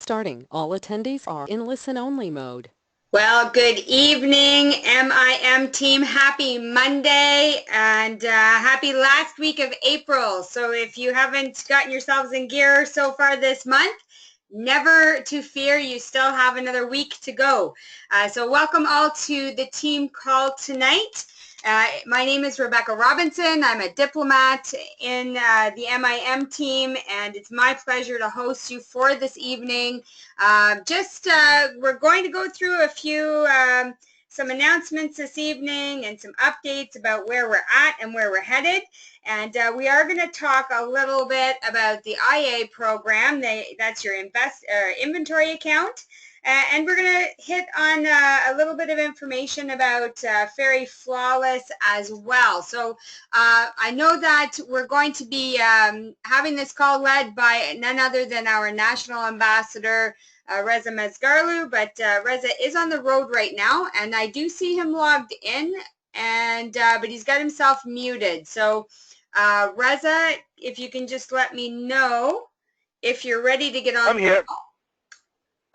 Starting. All attendees are in listen-only mode. Well, good evening, MIM team. Happy Monday and happy last week of April. So if you haven't gotten yourselves in gear so far this month, never to fear, you still have another week to go. So welcome all to the team call tonight. My name is Rebecca Robinson. I'm a diplomat in the MIM team, and it's my pleasure to host you for this evening. We're going to go through a few, some announcements this evening and some updates about where we're at and where we're headed. And we are going to talk a little bit about the IA program. That's your inventory account. And we're going to hit on a little bit of information about FERI Flawless as well. So I know that we're going to be having this call led by none other than our national ambassador, Reza Mesgarlou, but Reza is on the road right now, and I do see him logged in, and but he's got himself muted. So Reza, if you can just let me know if you're ready to get on. I'm here.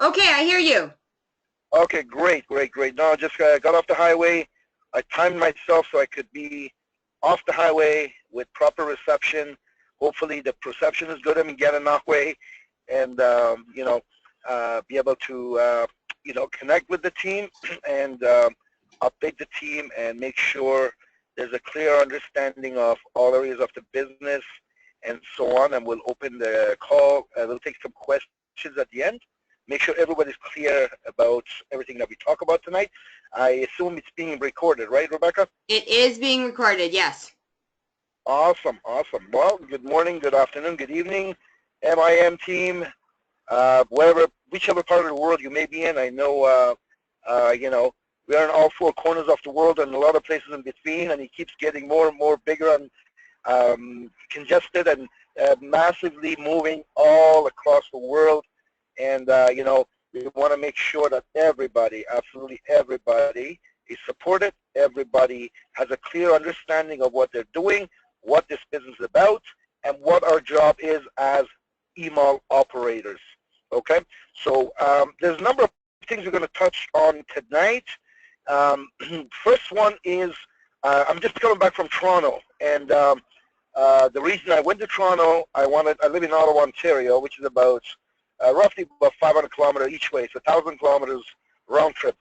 Okay, I hear you. Okay, great. No, I just got off the highway. I timed myself so I could be off the highway with proper reception. Hopefully the perception is good. I'm in Gananoque, and be able to connect with the team and update the team and make sure there's a clear understanding of all areas of the business and so on. And we'll open the call. We'll take some questions at the end. Make sure everybody's clear about everything that we talk about tonight. I assume it's being recorded, right, Rebecca? It is being recorded, yes. Awesome. Well, good morning, good afternoon, good evening, MIM team, whichever part of the world you may be in. I know, we are in all four corners of the world and a lot of places in between, and it keeps getting more and more bigger and congested and massively moving all across the world. And, we want to make sure that everybody, absolutely everybody, is supported. Everybody has a clear understanding of what they're doing, what this business is about, and what our job is as email operators. Okay? So there's a number of things we're going to touch on tonight. First one is I'm just coming back from Toronto. And the reason I went to Toronto, I live in Ottawa, Ontario, which is about roughly about 500 kilometers each way, so 1,000 kilometers round trip.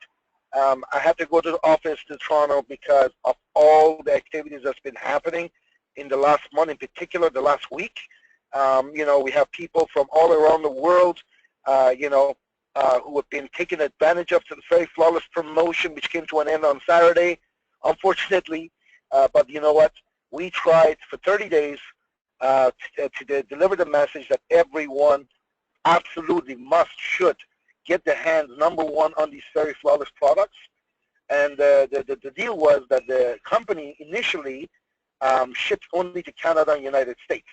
I had to go to the office to Toronto because of all the activities that's been happening in the last month, in particular the last week. We have people from all around the world, who have been taking advantage of the FERI Flawless promotion, which came to an end on Saturday, unfortunately. But you know what? We tried for 30 days to deliver the message that everyone absolutely should get their hands, number one, on these FERI Flawless products. And the deal was that the company initially shipped only to Canada and United States.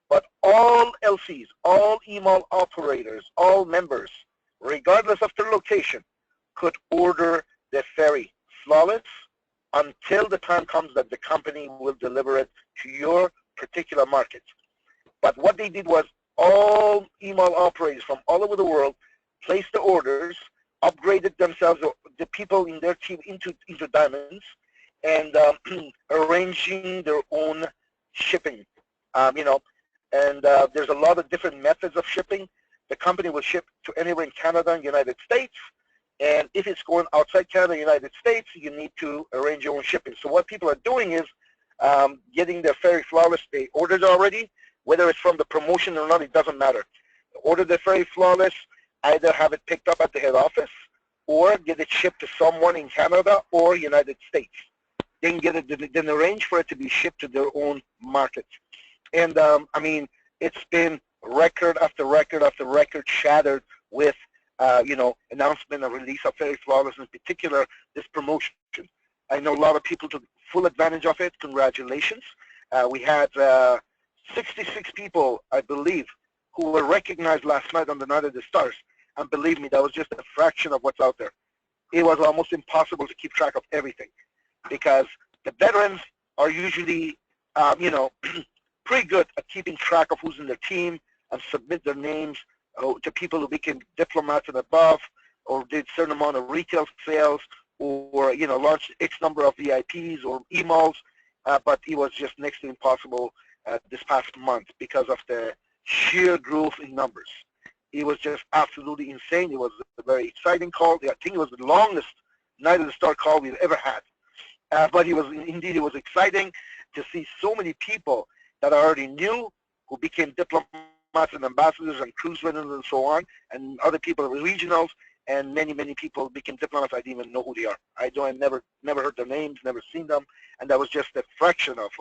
But all LCs, all email operators, all members, regardless of their location, could order the FERI Flawless until the time comes that the company will deliver it to your particular market. But what they did was all email operators from all over the world placed the orders, upgraded themselves, the people in their team into diamonds, and arranging their own shipping. And there's a lot of different methods of shipping. The company will ship to anywhere in Canada and United States. And if it's going outside Canada and United States, you need to arrange your own shipping. So what people are doing is getting their FERI Flawless. They ordered already. Whether it's from the promotion or not, it doesn't matter. Order the FERI Flawless, either have it picked up at the head office or get it shipped to someone in Canada or United States. Then then arrange for it to be shipped to their own market. And it's been record after record after record shattered with, announcement and release of FERI Flawless, in particular, this promotion. I know a lot of people took full advantage of it. Congratulations. We had 66 people, I believe, who were recognized last night on the Night of the Stars. And believe me, that was just a fraction of what's out there. It was almost impossible to keep track of everything because the veterans are usually, pretty good at keeping track of who's in their team and submit their names to people who became diplomats and above, or did certain amount of retail sales, or launched X number of VIPs or emails, but it was just next to impossible this past month because of the sheer growth in numbers. It was just absolutely insane. It was a very exciting call. I think it was the longest Night of the Star call we've ever had. But it was exciting to see so many people that I already knew who became diplomats and ambassadors and cruise winners and so on, and other people were regionals, and many, many people became diplomats. I didn't even know who they are. I never heard their names, never seen them, and that was just a fraction of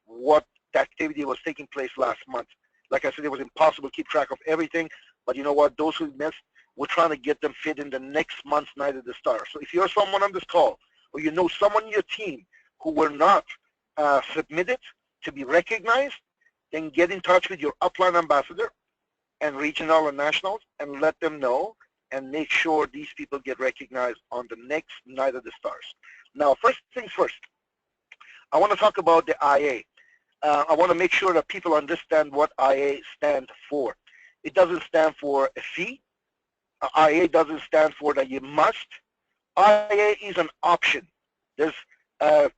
what the activity was taking place last month. Like I said, it was impossible to keep track of everything, but you know what? Those who missed, we're trying to get them fit in the next month's Night of the Star. So if you're someone on this call, or you know someone in your team who were not submitted to be recognized, then get in touch with your upline ambassador and regional and nationals and let them know and make sure these people get recognized on the next Night of the Stars. Now, first things first, I want to talk about the IA. I want to make sure that people understand what IA stands for. It doesn't stand for a fee. IA doesn't stand for that you must. IA is an option. There's a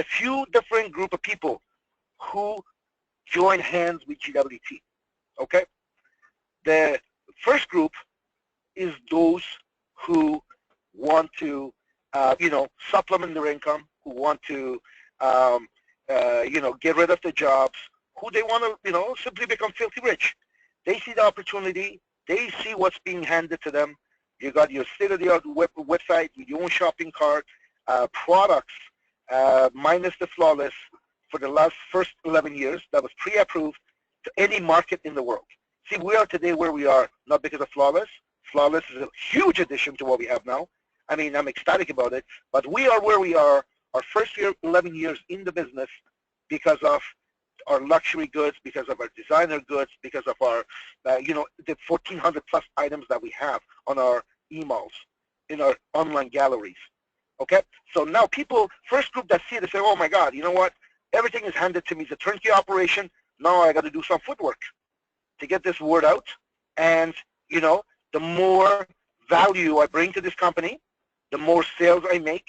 few different group of people who join hands with GWT, okay? The first group is those who want to, supplement their income, who want to, get rid of the jobs, who they want to, simply become filthy rich. They see the opportunity. They see what's being handed to them. You got your state-of-the-art website with your own shopping cart, products, minus the flawless, for the first 11 years that was pre-approved to any market in the world. See, we are today where we are, not because of flawless. Flawless is a huge addition to what we have now. I mean, I'm ecstatic about it, but we are where we are, our first 11 years in the business, because of our luxury goods, because of our designer goods, because of our, the 1,400 plus items that we have on our emails, in our online galleries. Okay, so now people, first group that see it, they say, oh my God, you know what? Everything is handed to me. It's a turnkey operation. Now I got to do some footwork to get this word out. And, the more value I bring to this company, the more sales I make,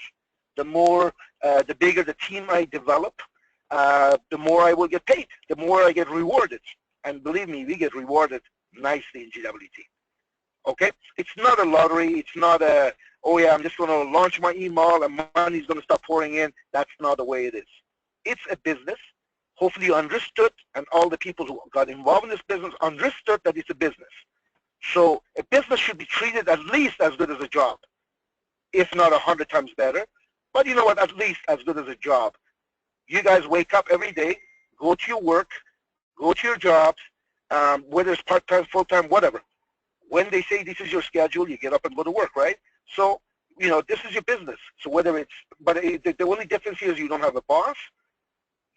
the bigger the team I develop, the more I will get paid, the more I get rewarded. And believe me, we get rewarded nicely in GWT. Okay? It's not a lottery. It's not a, oh yeah, I'm just going to launch my email and money's going to start pouring in. That's not the way it is. It's a business. Hopefully you understood, and all the people who got involved in this business understood that it's a business. So a business should be treated at least as good as a job, if not 100 times better. But you know what, at least as good as a job. You guys wake up every day, go to your work, go to your jobs, whether it's part-time, full-time, whatever. When they say this is your schedule, you get up and go to work, right? So, this is your business. So whether it's, but the only difference here is you don't have a boss.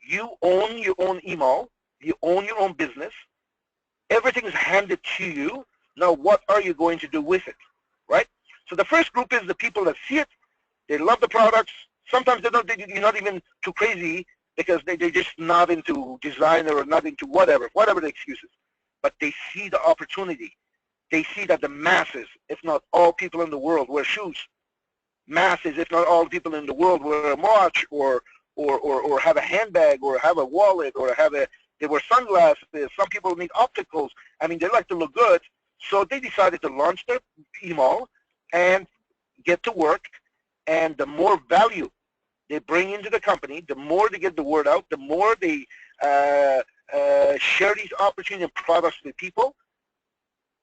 You own your own email. You own your own business. Everything is handed to you. Now, what are you going to do with it, right? So the first group is the people that see it. They love the products. Sometimes you're not even too crazy because they're just not into design or not into whatever the excuses. But they see the opportunity. They see that the masses, if not all people in the world, wear shoes. Masses, if not all people in the world, wear a watch or have a handbag or have a wallet or they wear sunglasses. Some people need opticals. I mean, they like to look good. So they decided to launch their email and get to work. And the more value they bring into the company, the more they get the word out, the more they share these opportunities and products with people,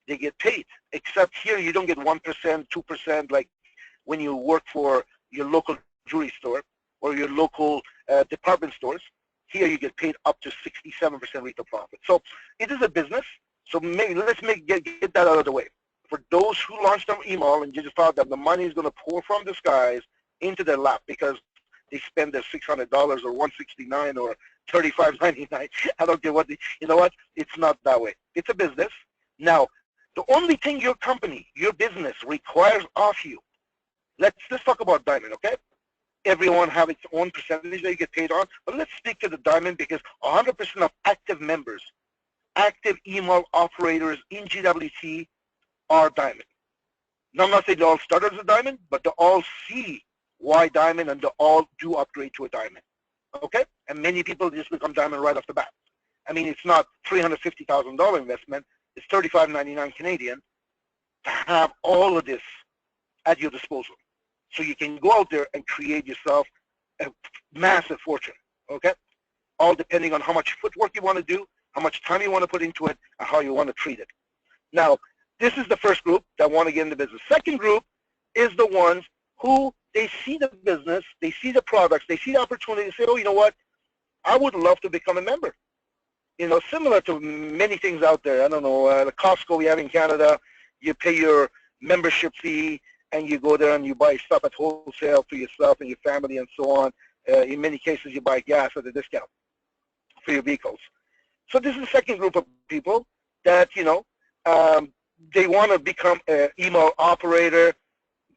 they get paid. Except here, you don't get 1%, 2% like when you work for your local jewelry store or your local department stores. Here, you get paid up to 67% retail profit. So it is a business. So let's get that out of the way. For those who launched their email and just thought that the money is going to pour from the skies into their lap because they spend their $600 or $169 or $35.99. I don't care what. You know what? It's not that way. It's a business. Now, the only thing your company, your business requires of you. Let's talk about diamond, okay? Everyone have its own percentage that you get paid on, but let's stick to the diamond because 100% of active members active email operators in GWT are diamond. Now, I'm not saying they all start as a diamond, but they all see why diamond, and they all do upgrade to a diamond. Okay? And many people just become diamond right off the bat. I mean, it's not $350,000 investment. It's $35.99 Canadian to have all of this at your disposal. So you can go out there and create yourself a massive fortune. Okay? All depending on how much footwork you want to do, how much time you want to put into it, and how you want to treat it. Now, this is the first group that want to get into business. Second group is the ones who they see the business, they see the products, they see the opportunity, they say, oh, you know what, I would love to become a member. You know, similar to many things out there. I don't know, the Costco we have in Canada, you pay your membership fee and you go there and you buy stuff at wholesale for yourself and your family and so on. In many cases, you buy gas at a discount for your vehicles. So this is the second group of people that, you know, they want to become an email operator,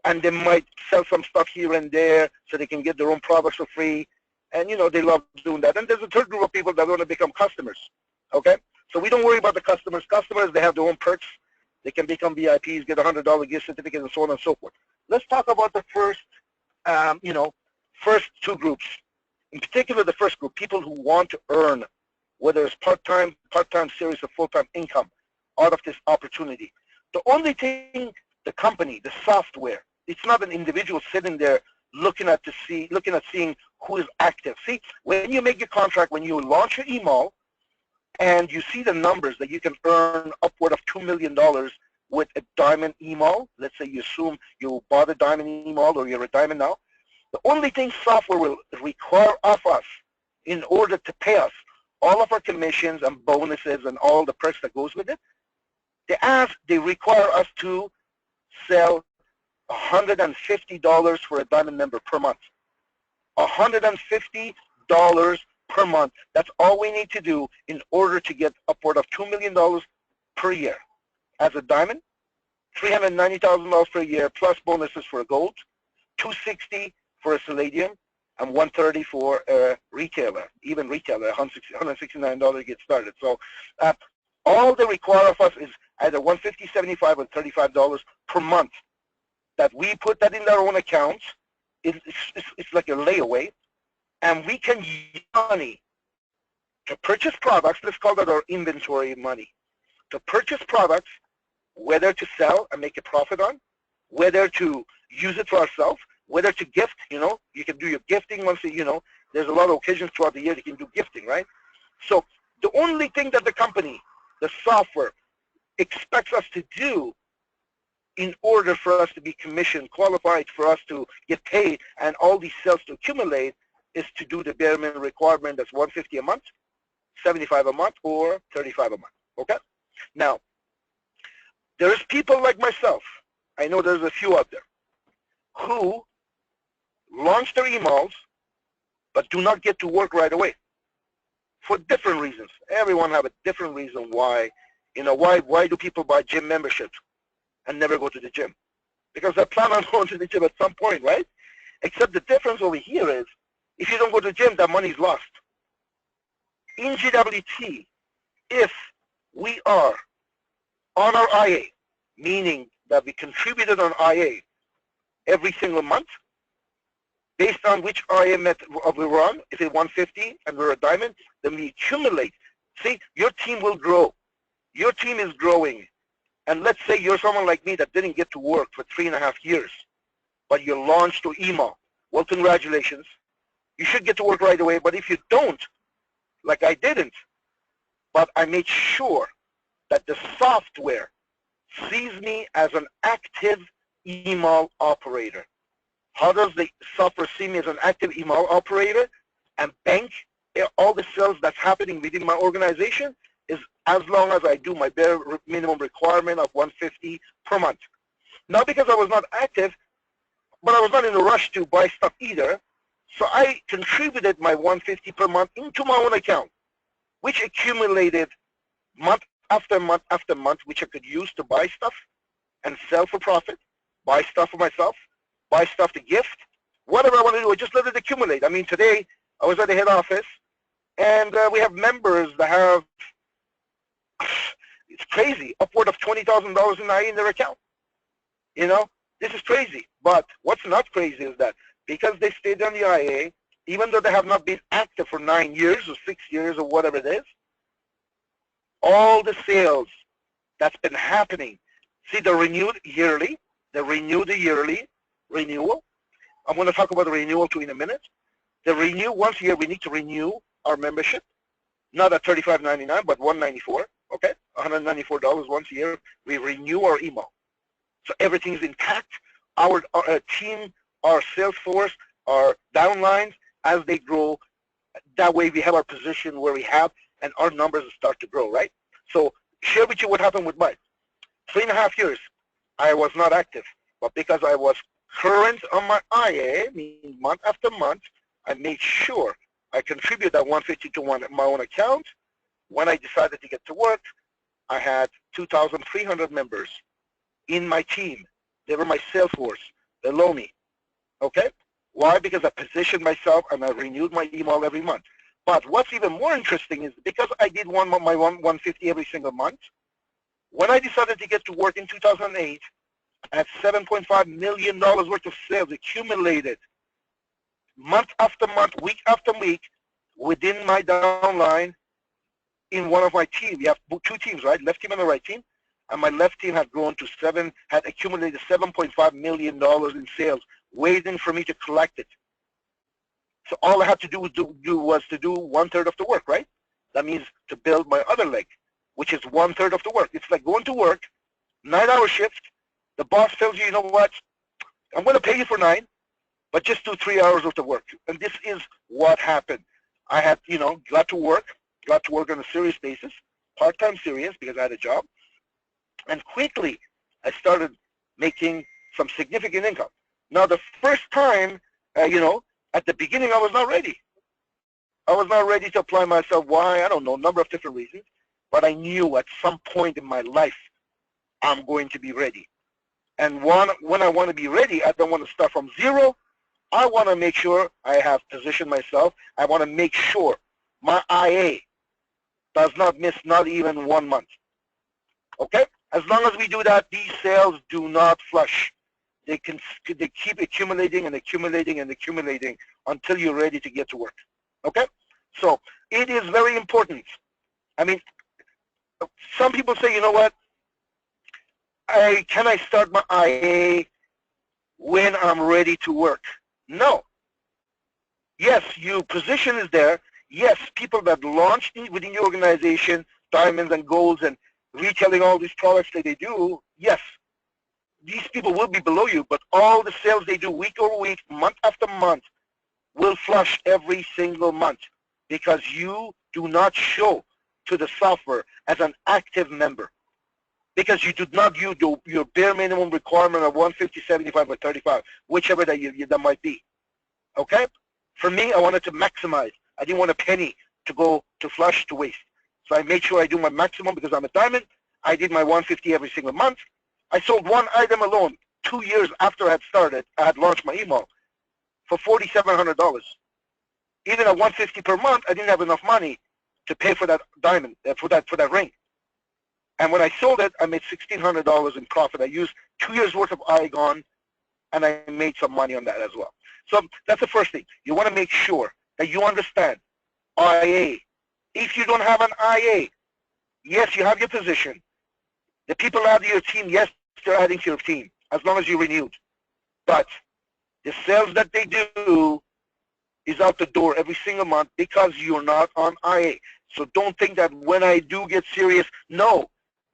and they might sell some stuff here and there so they can get their own products for free. And, you know, they love doing that. And there's a third group of people that want to become customers, okay? So we don't worry about the customers. Customers, they have their own perks. They can become VIPs, get a $100 gift certificate, and so on and so forth. Let's talk about the first, you know, first two groups. In particular, the first group, people who want to earn, whether it's part-time series, or full-time income out of this opportunity. The only thing, the company, the software, it's not an individual sitting there looking at seeing who is active. See, when you make your contract, when you launch your email, and you see the numbers that you can earn upward of $2 million with a diamond email, let's say you assume you bought a diamond email or you're a diamond now, the only thing software will require of us in order to pay us all of our commissions and bonuses and all the perks that goes with it, they require us to sell $150 for a diamond member per month. $150 per month. That's all we need to do in order to get upward of $2 million per year. As a diamond, $390,000 per year plus bonuses for a gold, $260 for a palladium, and $130 for a retailer, even retailer, $169 to get started. So all they require of us is either $150, $75, or $35 per month that we put that in our own accounts. It's like a layaway, and we can use money to purchase products. Let's call that our inventory money. To purchase products, whether to sell and make a profit on, whether to use it for ourselves, whether to gift. You know, you can do your gifting once, you know, there's a lot of occasions throughout the year you can do gifting, right? So the only thing that the company, the software, expects us to do in order for us to be commission qualified, for us to get paid, and all these sales to accumulate, is to do the bare minimum requirement. That's $150 a month, $75 a month, or $35 a month. Okay? Now, there's people like myself, I know there's a few out there, who launch their emails but do not get to work right away for different reasons. Everyone have a different reason why. You know, why do people buy gym memberships and never go to the gym? Because they plan on going to the gym at some point, right? Except the difference over here is, if you don't go to the gym, that money's lost. In GWT, if we are on our IA, meaning that we contributed on IA every single month, based on which IA we were on, if it's 150 and we're a diamond, then we accumulate. See, your team will grow. Your team is growing. And let's say you're someone like me that didn't get to work for 3.5 years, but you launched to email. Well, congratulations. You should get to work right away. But if you don't, like I didn't, but I made sure that the software sees me as an active email operator. How does the software see me as an active email operator and bank all the sales that's happening within my organization? Is as long as I do my bare minimum requirement of $150 per month. Not because I was not active, but I was not in a rush to buy stuff either. So I contributed my $150 per month into my own account, which accumulated month after month after month, which I could use to buy stuff and sell for profit, buy stuff for myself, buy stuff to gift, whatever I want to do, I just let it accumulate. I mean, today I was at the head office, and we have members that have It's crazy. Upward of $20,000 in IA in their account. You know, this is crazy. But what's not crazy is that because they stayed on the IA, even though they have not been active for 9 years or 6 years or whatever it is, all the sales that's been happening, see, they're renewed yearly. They renew the yearly renewal. I'm going to talk about the renewal too in a minute. The renew once a year, we need to renew our membership, not at $35.99, but $194. Okay, $194 once a year. We renew our email, so everything's intact. Our team, our sales force, our downlines, as they grow, that way we have our position where we have, and our numbers start to grow, right? So share with you what happened with mine. 3.5 years, I was not active, but because I was current on my IA, meaning month after month, I made sure I contribute that $150 to my own account. When I decided to get to work, I had 2,300 members in my team. They were my sales force below me. Okay? Why? Because I positioned myself and I renewed my email every month. But what's even more interesting is because I did my 150 every single month, when I decided to get to work in 2008, I had $7.5 million worth of sales accumulated month after month, week after week, within my downline in one of my teams. We have 2 teams, right? Left team and the right team. And my left team had grown to had accumulated $7.5 million in sales, waiting for me to collect it. So all I had to do was to do 1/3 of the work, right? That means to build my other leg, which is 1/3 of the work. It's like going to work, 9-hour shift. The boss tells you, you know what, I'm going to pay you for 9, but just do 3 hours of the work. And this is what happened. I had, got to work on a serious basis, part-time serious, because I had a job. And quickly, I started making some significant income. Now, the first time, at the beginning, I was not ready. I was not ready to apply myself. Why? I don't know, a number of different reasons. But I knew at some point in my life, I'm going to be ready. And when I want to be ready, I don't want to start from zero. I want to make sure I have positioned myself. I want to make sure my IA does not miss not even 1 month. Okay? As long as we do that, these sales do not flush. They keep accumulating and accumulating and accumulating until you're ready to get to work. Okay? So it is very important. I mean, some people say, you know what? Can I start my IA when I'm ready to work? No. Yes, your position is there. Yes, people that launch within your organization, diamonds and golds and retailing all these products that they do, yes, these people will be below you, but all the sales they do week over week, month after month, will flush every single month because you do not show to the software as an active member. Because you did not use your bare minimum requirement of 150, 75, or 35, whichever that might be. Okay? For me, I wanted to maximize. I didn't want a penny to go to flush to waste. So I made sure I do my maximum because I'm a diamond. I did my 150 every single month. I sold one item alone 2 years after I had started. I had launched my email for $4,700. Even at 150 per month, I didn't have enough money to pay for that diamond, for that ring. And when I sold it, I made $1,600 in profit. I used 2 years worth of IGON, and I made some money on that as well. So that's the first thing. You want to make sure that you understand IA. If you don't have an IA, yes, you have your position. The people add to your team, yes, they're adding to your team, as long as you renewed. But the sales that they do is out the door every single month because you're not on IA. So don't think that when I do get serious, no.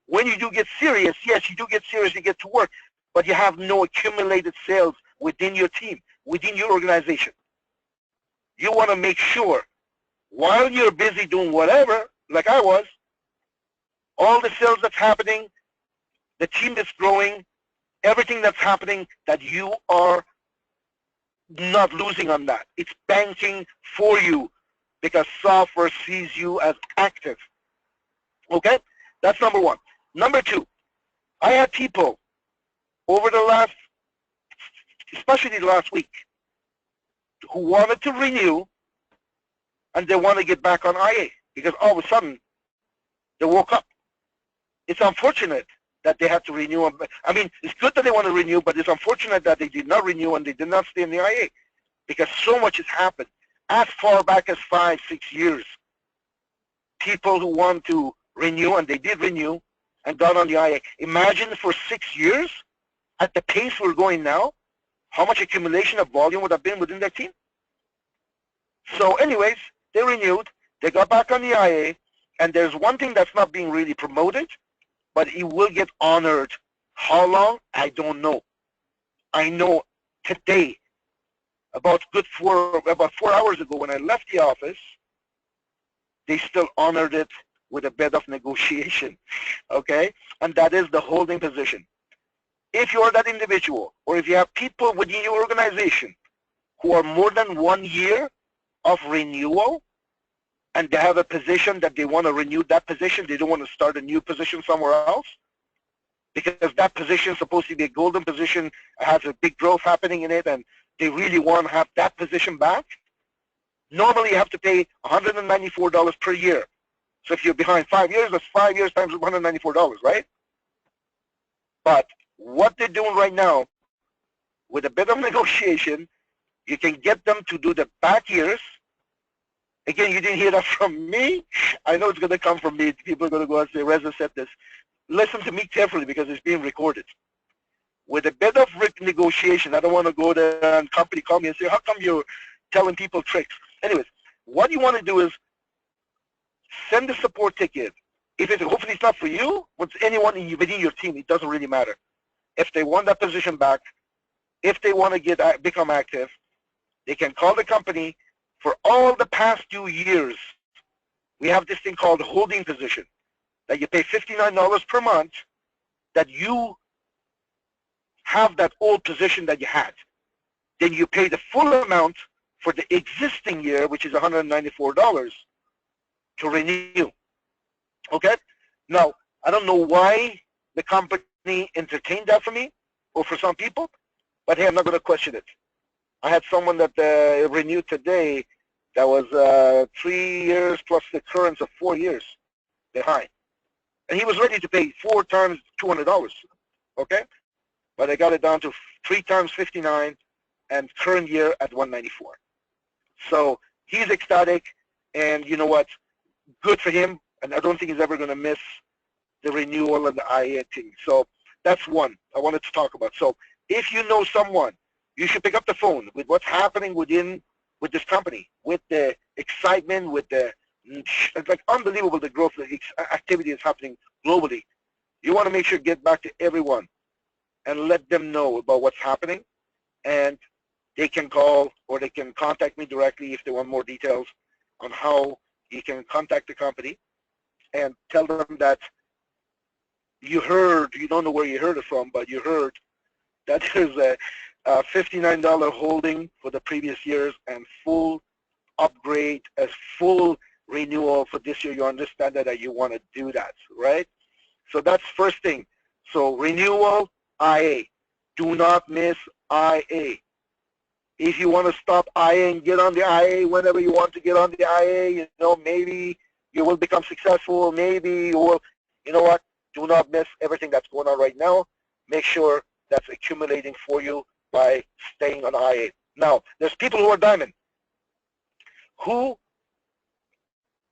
When you do get serious, yes, you do get serious, you get to work, but you have no accumulated sales within your team, within your organization. You want to make sure while you're busy doing whatever, like I was, all the sales that's happening, the team that's growing, everything that's happening, that you are not losing on that. It's banking for you because software sees you as active. Okay? That's number one. Number two, I had people over the last, especially the last week, who wanted to renew and they want to get back on IA because all of a sudden they woke up It's unfortunate that they have to renew. I mean, it's good that they want to renew, but it's unfortunate that they did not renew and they did not stay in the IA because so much has happened. As far back as 5, 6 years, people who want to renew, and they did renew, and got on the IA. Imagine for 6 years, at the pace we're going now, how much accumulation of volume would have been within their team. So anyways, they renewed, they got back on the IA, and there's one thing that's not being really promoted, but it will get honored. How long? I don't know. I know today, about 4 hours ago when I left the office, they still honored it with a bit of negotiation, okay? And that is the holding position. If you're that individual, or if you have people within your organization who are more than 1 year of renewal, and they have a position that they want to renew that position, they don't want to start a new position somewhere else, because that position is supposed to be a golden position, has a big growth happening in it, and they really want to have that position back, normally you have to pay $194 per year. So if you're behind 5 years, that's 5 years times $194, right? But what they're doing right now, with a bit of negotiation, you can get them to do the back years. Again, you didn't hear that from me. I know it's going to come from me. People are going to go and say, Reza said this. Listen to me carefully because it's being recorded. With a bit of negotiation, I don't want to go there and company call me and say, how come you're telling people tricks? Anyways, what you want to do is send the support ticket. If it's, hopefully it's not for you, but it's anyone within your team, it doesn't really matter. If they want that position back, if they want to become active, they can call the company. For all the past 2 years, we have this thing called holding position, that you pay $59 per month, that you have that old position that you had. Then you pay the full amount for the existing year, which is $194, to renew. Okay? Now, I don't know why the company entertained that for me or for some people, but hey, I'm not going to question it. I had someone that renewed today that was 3 years plus the current of 4 years behind. And he was ready to pay 4 times $200, okay? But I got it down to 3 times 59 and current year at 194. So he's ecstatic, and you know what? Good for him, and I don't think he's ever going to miss the renewal and the IA thing. So that's one I wanted to talk about. So if you know someone, you should pick up the phone with what's happening with this company, with the excitement, with the, it's like unbelievable the growth, the activity is happening globally. You want to make sure to get back to everyone and let them know about what's happening, and they can call or they can contact me directly if they want more details on how you can contact the company and tell them that you heard, you don't know where you heard it from, but you heard that there's a $59 holding for the previous years and full upgrade, as full renewal for this year. You understand that you want to do that, right? So that's first thing. So renewal, IA. Do not miss IA. If you want to stop IA and get on the IA whenever you want to get on the IA, you know, maybe you will become successful, maybe you will, you know what, do not miss everything that's going on right now. Make sure that's accumulating for you by staying on IA. Now, there's people who are diamond, who,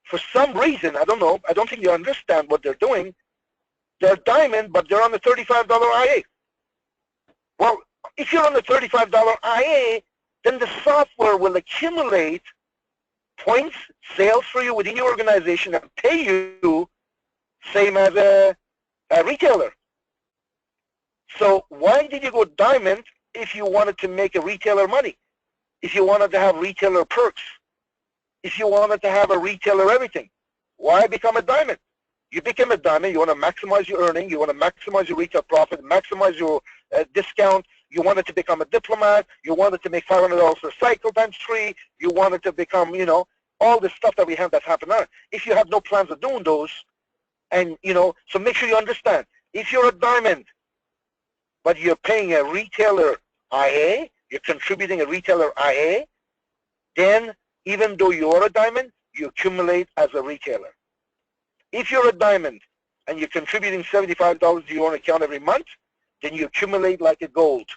for some reason, I don't know, I don't think you understand what they're doing. They're diamond, but they're on the $35 IA. Well, if you're on the $35 IA, then the software will accumulate points, sales for you within your organization and pay you same as a retailer. So why did you go diamond if you wanted to make a retailer money? If you wanted to have retailer perks? If you wanted to have a retailer everything? Why become a diamond? You became a diamond, you want to maximize your earning, you want to maximize your retail profit, maximize your discount, you wanted to become a diplomat, you wanted to make $500 per cycle times 3, you wanted to become, you know, all the stuff that we have that's happened now. If you have no plans of doing those, and, you know, so make sure you understand, if you're a diamond, but you're paying a retailer IA, you're contributing a retailer IA, then even though you're a diamond, you accumulate as a retailer. If you're a diamond and you're contributing $75 to your own account every month, then you accumulate like a gold.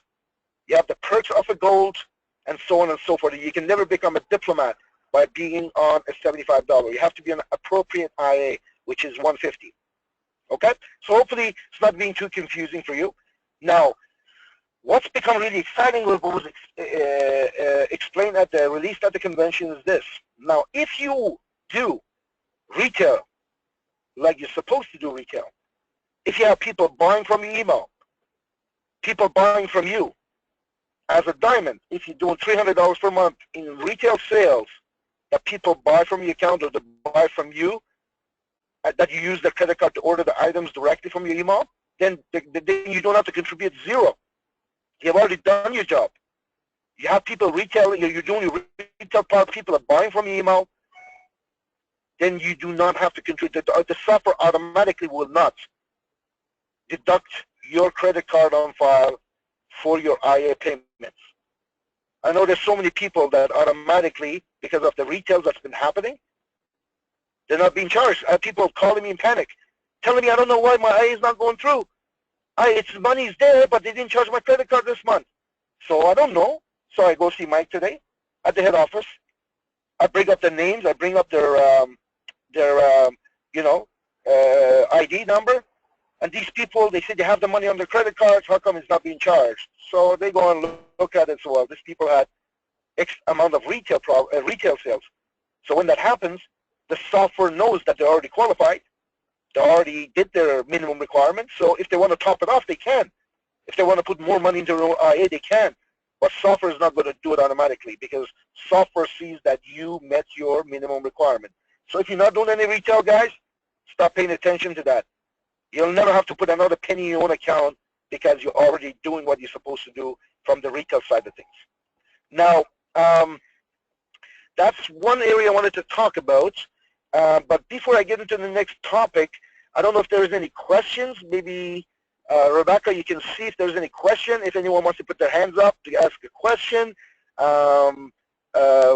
You have the perks of a gold, and so on and so forth. You can never become a diplomat by being on a $75. You have to be an appropriate IA, which is $150. Okay? So hopefully it's not being too confusing for you. Now, what's become really exciting, what was explained at the released at the convention, is this. Now, if you do retail like you're supposed to do retail, if you have people buying from your email, people buying from you as a diamond, if you're doing $300 per month in retail sales that people buy from your account or they buy from you, that you use the credit card to order the items directly from your email, then you don't have to contribute zero. You've already done your job. You have people retailing, you're doing your retail part, people are buying from your email, then you do not have to contribute. The software automatically will not deduct your credit card on file for your IA payments. I know there's so many people that automatically, because of the retail that's been happening, they're not being charged. I have people calling me in panic, telling me, I don't know why my IA is not going through. It's money's there, but they didn't charge my credit card this month. So I don't know. So I go see Mike today at the head office. I bring up their names. I bring up their ID number. And these people, they say they have the money on their credit cards. How come it's not being charged? So they go and look at it. So, well, these people had X amount of retail sales. So when that happens, the software knows that they're already qualified. They already did their minimum requirements. So if they want to top it off, they can. If they want to put more money into their own IA, they can. But software is not going to do it automatically because software sees that you met your minimum requirement. So if you're not doing any retail, guys, stop paying attention to that. You'll never have to put another penny in your own account because you're already doing what you're supposed to do from the retail side of things. Now, that's one area I wanted to talk about. But before I get into the next topic, I don't know if there's any questions. Maybe, Rebecca, you can see if there's any question. If anyone wants to put their hands up to ask a question,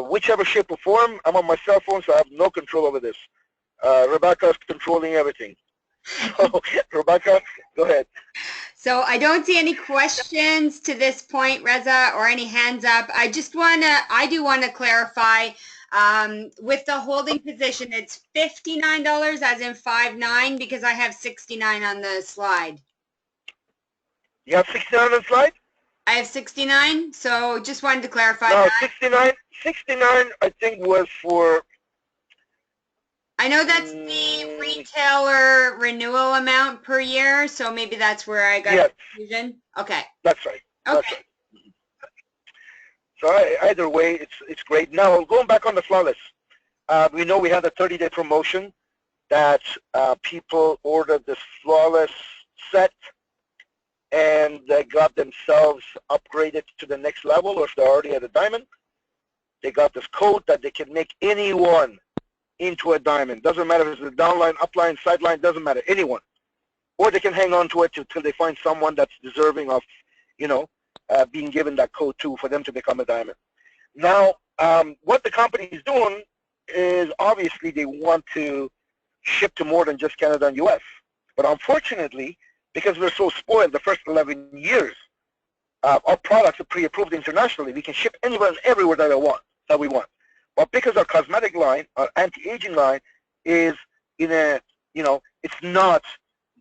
whichever shape or form. I'm on my cell phone, so I have no control over this. Rebecca is controlling everything. So, Rebecca, go ahead. So I don't see any questions to this point, Reza, or any hands up. I do want to clarify, with the holding position, it's $59 as in 59 because I have 69 on the slide. You have 69 on the slide? I have 69, so just wanted to clarify no, that. 69 I think was for... I know that's the retailer renewal amount per year, so maybe that's where I got confusion. Okay. That's right. Okay. That's right. So either way, it's great. Now, going back on the flawless, we know we had a 30-day promotion that people ordered this flawless set and they got themselves upgraded to the next level, or if they're already at a diamond, they got this code that they can make anyone into a diamond. Doesn't matter if it's a downline, upline, sideline, doesn't matter, anyone. Or they can hang on to it till they find someone that's deserving of, being given that code too for them to become a diamond. Now, what the company is doing is obviously they want to ship to more than just Canada and US. But unfortunately, because we're so spoiled the first 11 years, our products are pre-approved internationally. We can ship anywhere and everywhere that we want. But because our cosmetic line, our anti-aging line, is in a, it's not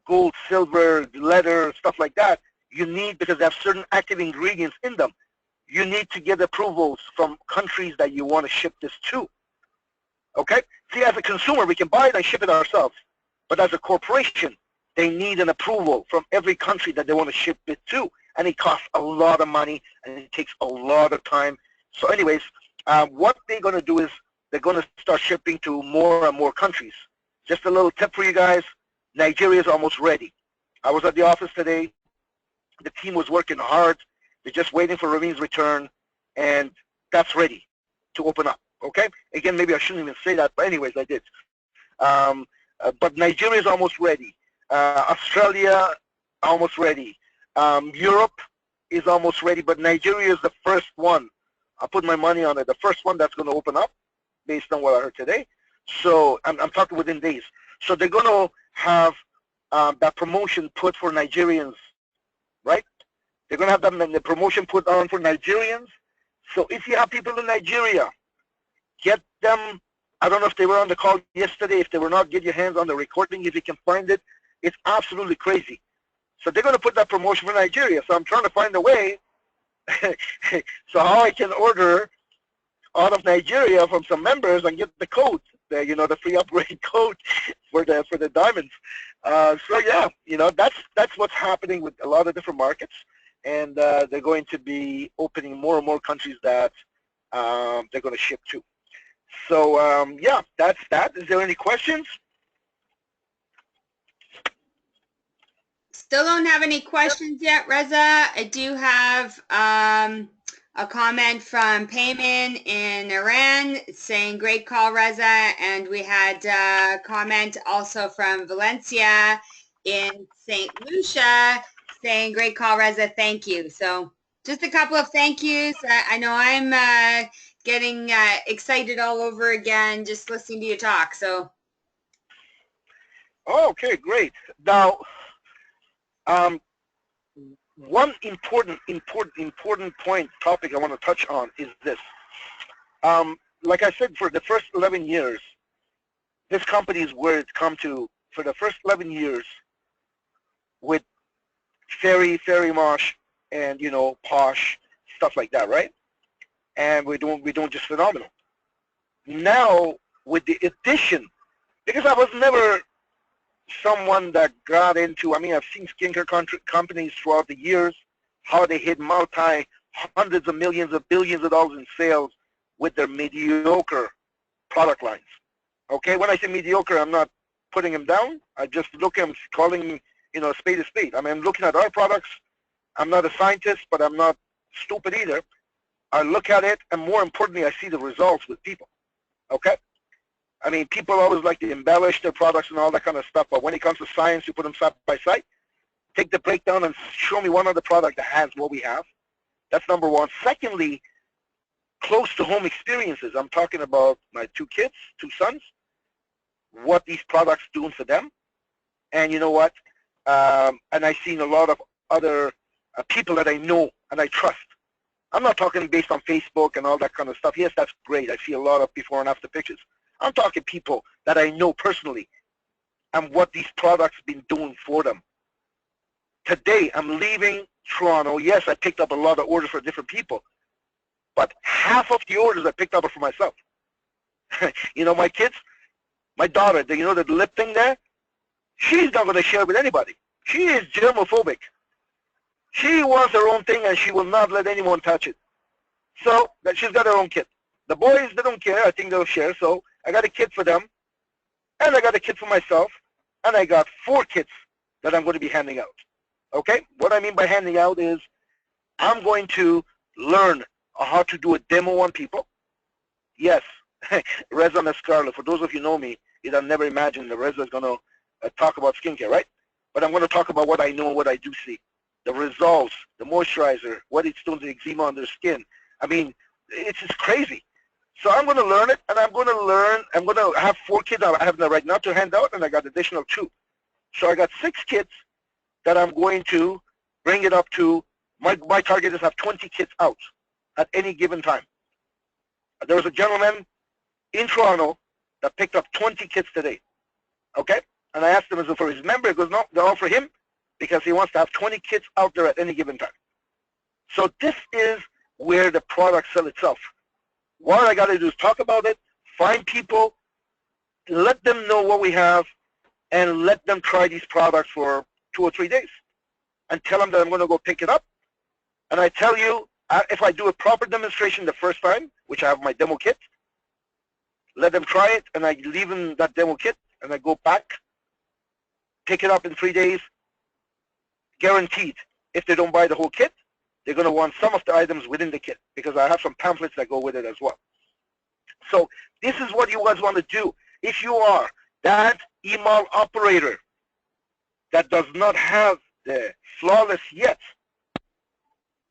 gold, silver, leather, stuff like that. You need, because they have certain active ingredients in them, you need to get approvals from countries that you want to ship this to. Okay? See, as a consumer, we can buy it and ship it ourselves. But as a corporation, they need an approval from every country that they want to ship it to. And it costs a lot of money, and it takes a lot of time. So anyways, what they're going to do is they're going to start shipping to more and more countries. Just a little tip for you guys, Nigeria is almost ready. I was at the office today. The team was working hard. They're just waiting for Ravin's return, and that's ready to open up, okay? Again, maybe I shouldn't even say that, but anyways, I did. But Nigeria is almost ready. Australia, almost ready. Europe is almost ready, but Nigeria is the first one. I put my money on it. The first one that's going to open up, based on what I heard today. So I'm talking within days. So they're going to have that promotion put for Nigerians, right? They're going to have the promotion put on for Nigerians. So if you have people in Nigeria, get them. I don't know if they were on the call yesterday. If they were not, get your hands on the recording if you can find it. It's absolutely crazy. So they're going to put that promotion for Nigeria. So I'm trying to find a way so how I can order out of Nigeria from some members and get the code, the free upgrade code for the diamonds. So yeah, that's what's happening with a lot of different markets, and they're going to be opening more and more countries that they're going to ship to. So yeah, that's that. Is there any questions? Still don't have any questions yet, Reza. I do have a comment from Payman in Iran saying, great call, Reza. And we had a comment also from Valencia in St. Lucia saying, great call, Reza, thank you. So just a couple of thank yous. I know I'm getting excited all over again just listening to you talk. So. Okay, great. Now, one important topic I want to touch on is this. Like I said, for the first 11 years, this company is where it's come to. For the first 11 years, with FERI Mosh, and Posh, stuff like that, right? And we're doing just phenomenal. Now with the addition, because I was never someone that got into, I've seen skincare companies throughout the years, how they hit hundreds of millions of billions of dollars in sales with their mediocre product lines. Okay, when I say mediocre, I'm not putting them down. I just I'm calling a spade a spade. I'm looking at our products. I'm not a scientist, but I'm not stupid either. I look at it, and more importantly, I see the results with people. Okay? People always like to embellish their products and all that kind of stuff, but when it comes to science, you put them side by side. Take the breakdown and show me one other product that has what we have. That's number one. Secondly, close to home experiences. I'm talking about my two kids, two sons, what these products doing for them. And you know what? And I've seen a lot of other people that I know and I trust. I'm not talking based on Facebook and all that kind of stuff. Yes, that's great. I see a lot of before and after pictures. I'm talking people that I know personally and what these products have been doing for them. Today, I'm leaving Toronto. Yes, I picked up a lot of orders for different people, but half of the orders I picked up are for myself. My kids, my daughter, the lip thing there, she's not going to share with anybody. She is germophobic. She wants her own thing, and she will not let anyone touch it. So she's got her own kit. The boys, they don't care. I think they'll share. So I got a kit for them, and I got a kit for myself, and I got 4 kits that I'm going to be handing out. Okay? What I mean by handing out is I'm going to learn how to do a demo on people. Yes, Reza Mesgarlou. For those of you who know me, you'd have never imagined that Reza is going to talk about skincare, right? But I'm going to talk about what I know and what I do see. The results, the moisturizer, what it's doing to eczema on their skin. It's just crazy. So I'm going to learn it, and I'm going to have 4 kits I have right now to hand out, and I got additional 2. So I got 6 kits that I'm going to bring it up to. My target is to have 20 kits out at any given time. There was a gentleman in Toronto that picked up 20 kits today. Okay? And I asked him, is it for his member? He goes, no, they're all for him because he wants to have 20 kits out there at any given time. So this is where the product sells itself. What I got to do is talk about it, find people, let them know what we have, and let them try these products for 2 or 3 days and tell them that I'm going to go pick it up. And I tell you, if I do a proper demonstration the first time, which I have my demo kit, let them try it, and I leave them that demo kit, and I go back, pick it up in 3 days, guaranteed. If they don't buy the whole kit, they're going to want some of the items within the kit because I have some pamphlets that go with it as well. So this is what you guys want to do. If you are that email operator that does not have the flawless yet,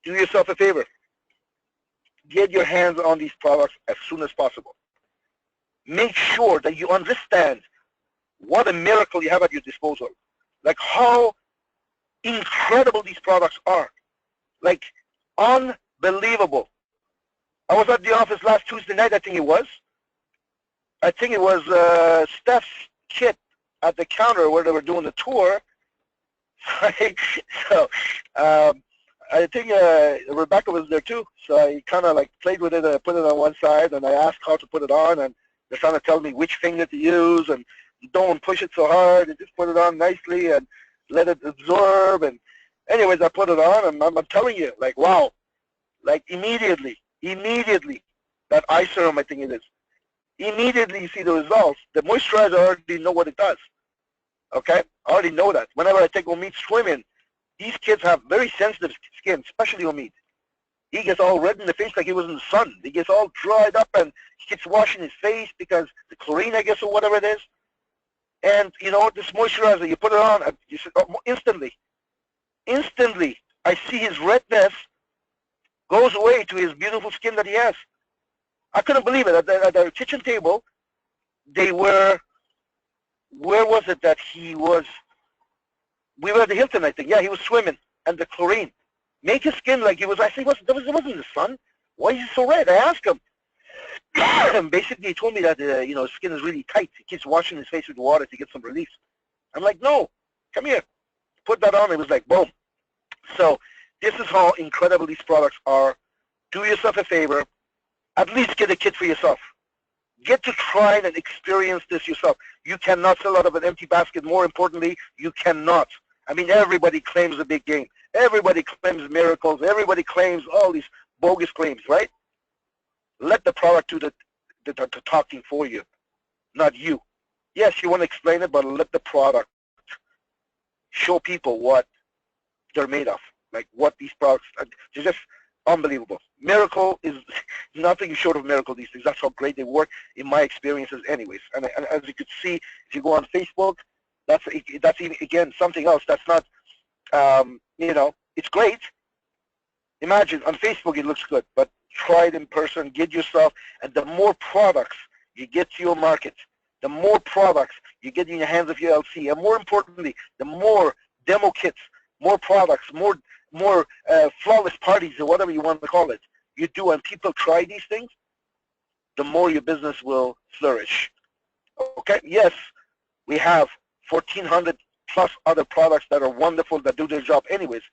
do yourself a favor. Get your hands on these products as soon as possible. Make sure that you understand what a miracle you have at your disposal. like how incredible these products are. Like, unbelievable. I was at the office last Tuesday night, I think it was. Steph's kit at the counter where they were doing the tour. So I think Rebecca was there too. So I kind of like played with it and I put it on one side and I asked how to put it on, and they're trying to tell me which finger to use and don't push it so hard and just put it on nicely and let it absorb. And anyways, I put it on and I'm telling you, like, wow, like immediately, that eye serum, I think it is, immediately you see the results. The moisturizer, I already know what it does. Okay? I already know that. Whenever I take Omid swimming, these kids have very sensitive skin, especially Omid. He gets all red in the face like he was in the sun. He gets all dried up and he keeps washing his face because the chlorine, I guess, or whatever it is. And, you know, this moisturizer, you put it on, you should, instantly, I see his redness goes away to his beautiful skin that he has. I couldn't believe it. At their kitchen table, they were, where was it that he was? We were at the Hilton, I think. Yeah, he was swimming. And the chlorine. Make his skin like he was, I think it wasn't the sun. Why is he so red? I asked him. And basically he told me that, you know, his skin is really tight. He keeps washing his face with water to get some relief. I'm like, no, come here. Put that on. It was like, boom. So this is how incredible these products are. Do yourself a favor. At least get a kit for yourself. Get to try and experience this yourself. You cannot sell out of an empty basket. More importantly, you cannot. I mean, everybody claims a big game. Everybody claims miracles. Everybody claims all these bogus claims, right? Let the product do the talking for you, not you. Yes, you want to explain it, but let the product show people what they're made of, like what these products are. They're just unbelievable. Miracle is nothing short of miracle, these things. That's how great they work in my experiences anyways. And as you could see, if you go on Facebook, that's even, again, something else. That's not, you know, it's great. Imagine on Facebook it looks good, but try it in person, get yourself, and the more products you get to your market, the more products you get in the hands of your LC, and more importantly, the more demo kits, more products, more flawless parties, or whatever you want to call it, you do, and people try these things, the more your business will flourish. Okay, yes, we have 1,400 plus other products that are wonderful that do their job anyways,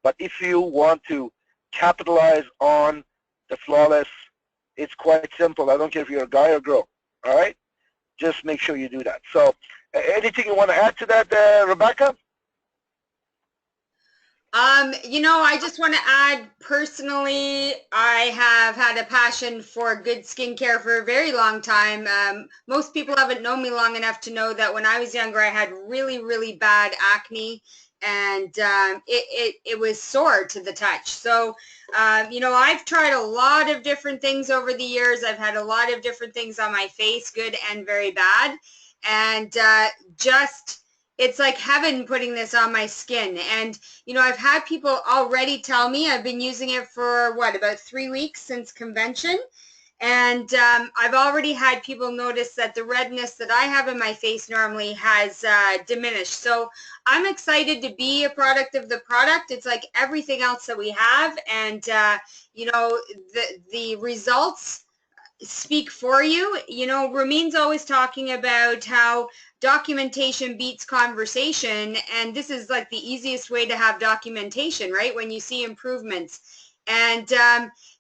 but if you want to capitalize on the flawless, it's quite simple. I don't care if you're a guy or girl, all right? Just make sure you do that. So anything you want to add to that, Rebecca? You know, I just want to add, personally, I have had a passion for good skincare for a very long time. Most people haven't known me long enough to know that when I was younger, I had really, really bad acne, and it was sore to the touch. So, you know, I've tried a lot of different things over the years. I've had a lot of different things on my face, good and very bad, and just, it's like heaven putting this on my skin. And, you know, I've had people already tell me, I've been using it for, what, about 3 weeks since convention. And I've already had people notice that the redness that I have in my face normally has diminished. So I'm excited to be a product of the product. It's like everything else that we have. And, you know, the results speak for you. You know, Ramin's always talking about how documentation beats conversation, and this is like the easiest way to have documentation, right? When you see improvements, and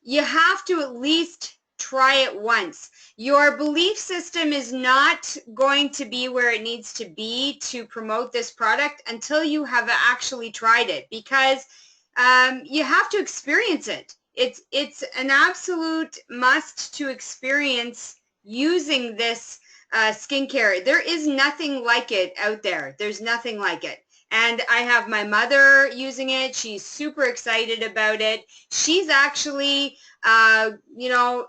you have to at least try it once. Your belief system is not going to be where it needs to be to promote this product until you have actually tried it, because you have to experience it. It's an absolute must to experience using this skincare. There is nothing like it out there. There's nothing like it. And I have my mother using it. She's super excited about it. She's actually, you know,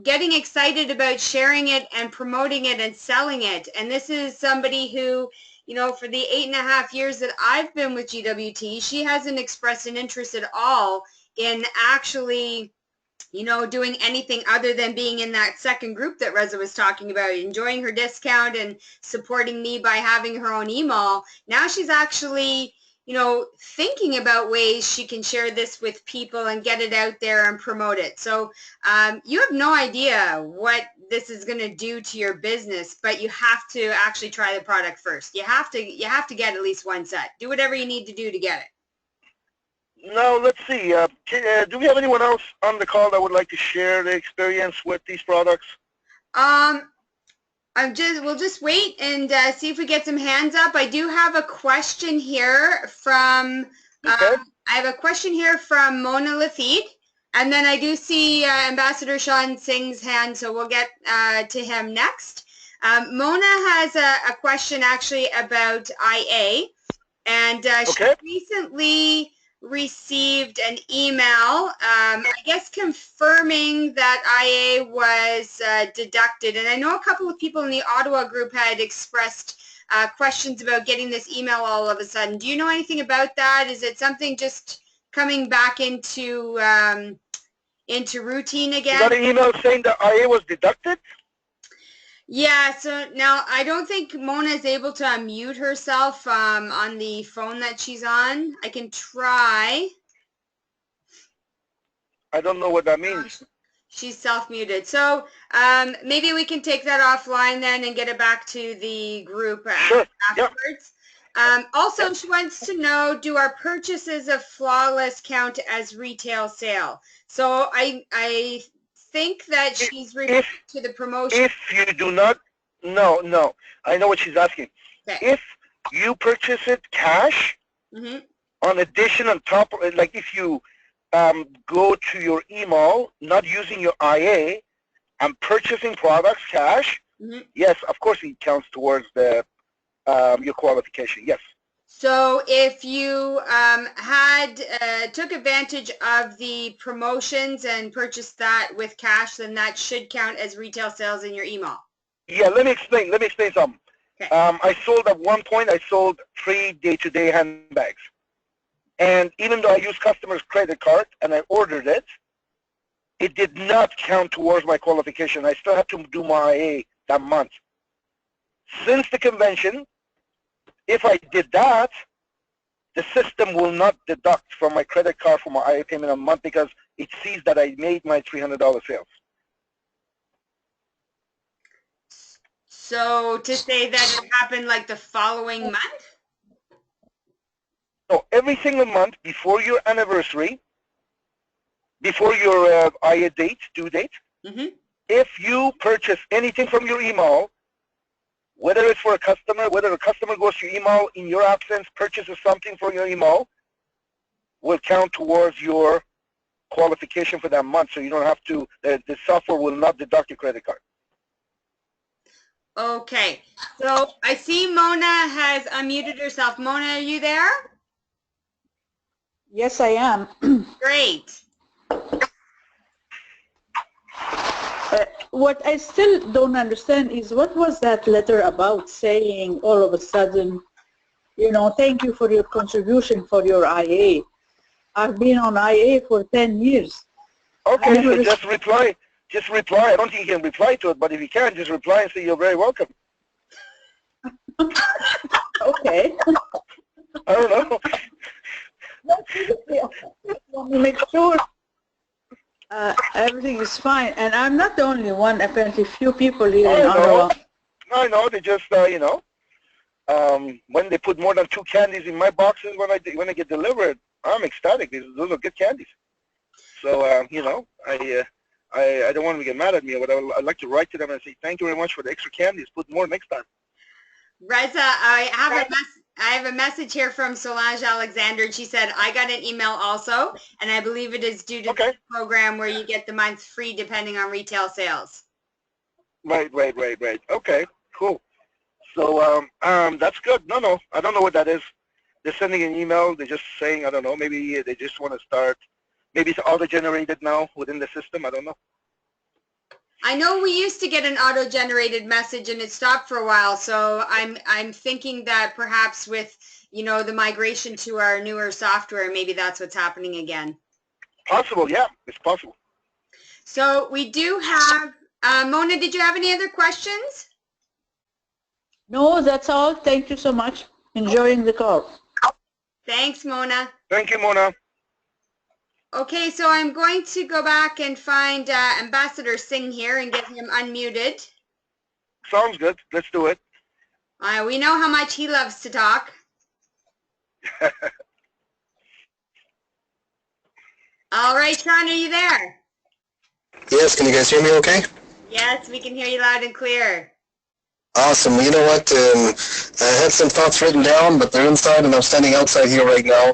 getting excited about sharing it and promoting it and selling it. And this is somebody who, you know, for the 8.5 years that I've been with GWT, she hasn't expressed an interest at all in actually you know, doing anything other than being in that second group that Reza was talking about, enjoying her discount and supporting me by having her own email. Now she's actually, you know, thinking about ways she can share this with people and get it out there and promote it. So you have no idea what this is going to do to your business, but you have to actually try the product first. You have to get at least one set. Do whatever you need to do to get it. Now, let's see. Do we have anyone else on the call that would like to share the experience with these products? We'll just wait and see if we get some hands up. I do have a question here from, Okay. I have a question here from Mona Lafitte, and then I do see Ambassador Sean Singh's hand, so we'll get to him next. Mona has a question actually about IA, and she recently received an email, I guess confirming that IA was deducted. And I know a couple of people in the Ottawa group had expressed questions about getting this email all of a sudden. Do you know anything about that? Is it something just coming back into routine again? You got an email saying that IA was deducted? Yeah, so now I don't think Mona is able to unmute herself on the phone that she's on. I can try. I don't know what that means. She's self-muted. So maybe we can take that offline then and get it back to the group afterwards. Yep. Also, she wants to know, do our purchases of Flawless count as retail sale? So I think that she's referring to the promotion. If you do not, no, I know what she's asking. Okay. If you purchase it cash, on addition on top, like if you go to your email, not using your IA, and purchasing products cash, yes, of course it counts towards the your qualification, yes. So if you took advantage of the promotions and purchased that with cash, then that should count as retail sales in your email. Yeah, let me explain something. Okay. I sold at one point, I sold 3 day-to-day handbags. And even though I used customer's credit card and I ordered it, it did not count towards my qualification. I still had to do my IA that month. Since the convention, if I did that, the system will not deduct from my credit card for my IA payment a month because it sees that I made my $300 sales. So to say that it happened like the following month? So every single month before your anniversary, before your IA date, due date, if you purchase anything from your email, whether it's for a customer, whether a customer goes to your email in your absence, purchases something from your email, will count towards your qualification for that month. So you don't have to, the software will not deduct your credit card. Okay. So I see Mona has unmuted herself. Mona, are you there? Yes, I am. Great. What I still don't understand is what was that letter about saying all of a sudden, you know, thank you for your contribution for your IA. I've been on IA for 10 years. Okay, so just reply. Just reply. I don't think you can reply to it, but if you can, just reply and say you're very welcome. Okay. I don't know. Want to make sure everything is fine. And I'm not the only one. Apparently, few people here in Ottawa. I know. They just, you know, when they put more than 2 candies in my boxes when I get delivered, I'm ecstatic. Those are good candies. So, you know, I don't want them to get mad at me, but I'd like to write to them and say, thank you very much for the extra candies. Put more next time. Reza, I have a message here from Solange Alexander. And she said, I got an email also, and I believe it is due to the program where you get the month free depending on retail sales. Right. Okay, cool. So that's good. No, I don't know what that is. They're sending an email. They're just saying, I don't know, maybe they just want to start. Maybe it's auto-generated now within the system. I don't know. I know we used to get an auto-generated message and it stopped for a while. So I'm thinking that perhaps with, you know, the migration to our newer software, maybe that's what's happening again. Possible, yeah, it's possible. So we do have, Mona, did you have any other questions? No, that's all. Thank you so much. Enjoying the call. Thanks, Mona. Thank you, Mona. Okay, so I'm going to go back and find Ambassador Singh here and get him unmuted. Sounds good. Let's do it. We know how much he loves to talk. All right, Sean, are you there? Yes, can you guys hear me okay? Yes, we can hear you loud and clear. Awesome. Well, you know what? I had some thoughts written down, but they're inside and I'm standing outside here right now.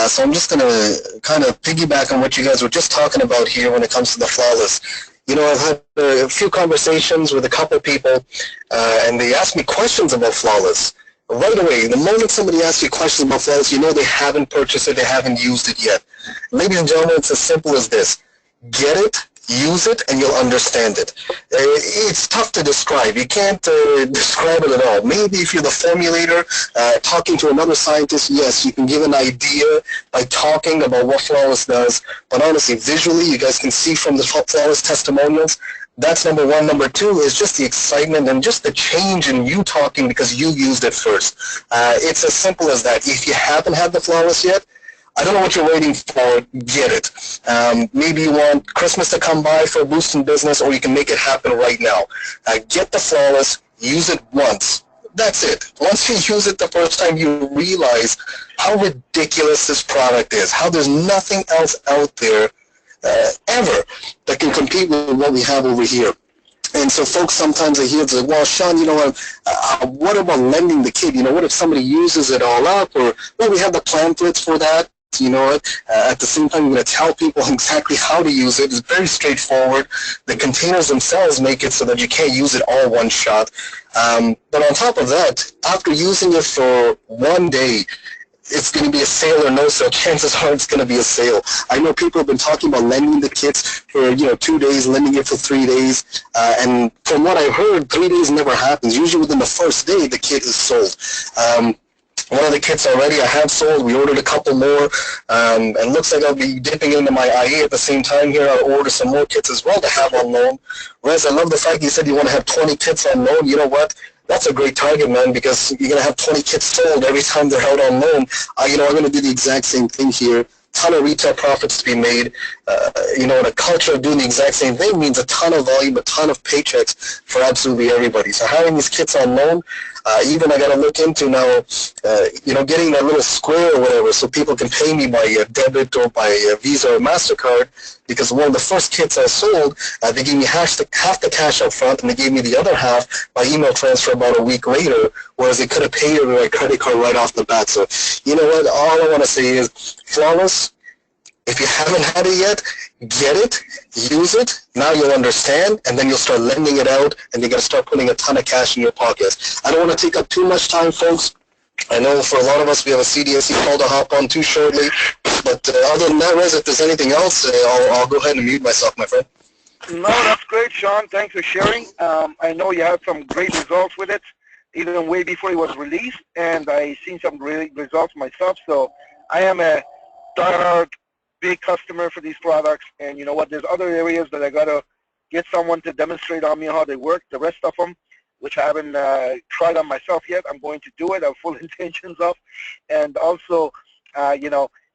So I'm just going to kind of piggyback on what you guys were just talking about here when it comes to the flawless. You know, I've had a few conversations with a couple people, and they asked me questions about flawless. Right away, the moment somebody asks you questions about flawless, you know they haven't purchased it, they haven't used it yet. Ladies and gentlemen, it's as simple as this. Get it, use it, and you'll understand it. It's tough to describe. You can't describe it at all. Maybe if you're the formulator, talking to another scientist, yes, you can give an idea by talking about what flawless does. But honestly, visually, you guys can see from the flawless testimonials, that's number one. Number two is just the excitement and just the change in you talking because you used it first. It's as simple as that. If you haven't had the flawless yet, I don't know what you're waiting for, get it. Maybe you want Christmas to come by for a boost in business, or you can make it happen right now. Get the flawless, use it once. That's it. Once you use it the first time, you realize how ridiculous this product is, how there's nothing else out there ever that can compete with what we have over here. And so folks sometimes they hear, it's like, well, Sean, you know, what about lending the kit? You know, what if somebody uses it all up? Or, well, we have the pamphlets for that. You know what? At the same time, I'm going to tell people exactly how to use it. It's very straightforward. The containers themselves make it so that you can't use it all one shot. But on top of that, after using it for one day, it's going to be a sale or no sale. Chances are it's going to be a sale. I know people have been talking about lending the kits for 2 days, lending it for 3 days. And from what I've heard, 3 days never happens. Usually within the first day, the kit is sold. One of the kits already I have sold. We ordered a couple more. And looks like I'll be dipping into my IA at the same time here. I'll order some more kits as well to have on loan. Reza, I love the fact you said you want to have 20 kits on loan. You know what? That's a great target, man, because you're going to have 20 kits sold every time they're out on loan. I'm going to do the exact same thing here. Ton of retail profits to be made. The culture of doing the exact same thing means a ton of volume, a ton of paychecks for absolutely everybody. So having these kits on loan, even I got to look into now, getting that little square or whatever so people can pay me by debit or by Visa or MasterCard, because one of the first kits I sold, they gave me half the cash up front, and they gave me the other half by email transfer about a week later, whereas they could have paid it with my credit card right off the bat. So, you know what, all I want to say is, flawless, if you haven't had it yet, get it, use it, now you'll understand, and then you'll start lending it out, and you're going to start putting a ton of cash in your pockets. I don't want to take up too much time, folks. I know for a lot of us, we have a CDSE call to hop on too shortly, but other than that, Rez, if there's anything else, I'll go ahead and mute myself, my friend. No, that's great, Sean. Thanks for sharing. I know you had some great results with it, even way before it was released, and I've seen some great results myself, so I am a diehard big customer for these products, and you know what, there's other areas that I got to get someone to demonstrate on me how they work. The rest of them, which I haven't tried on myself yet, I'm going to do it. I have full intentions of. And also,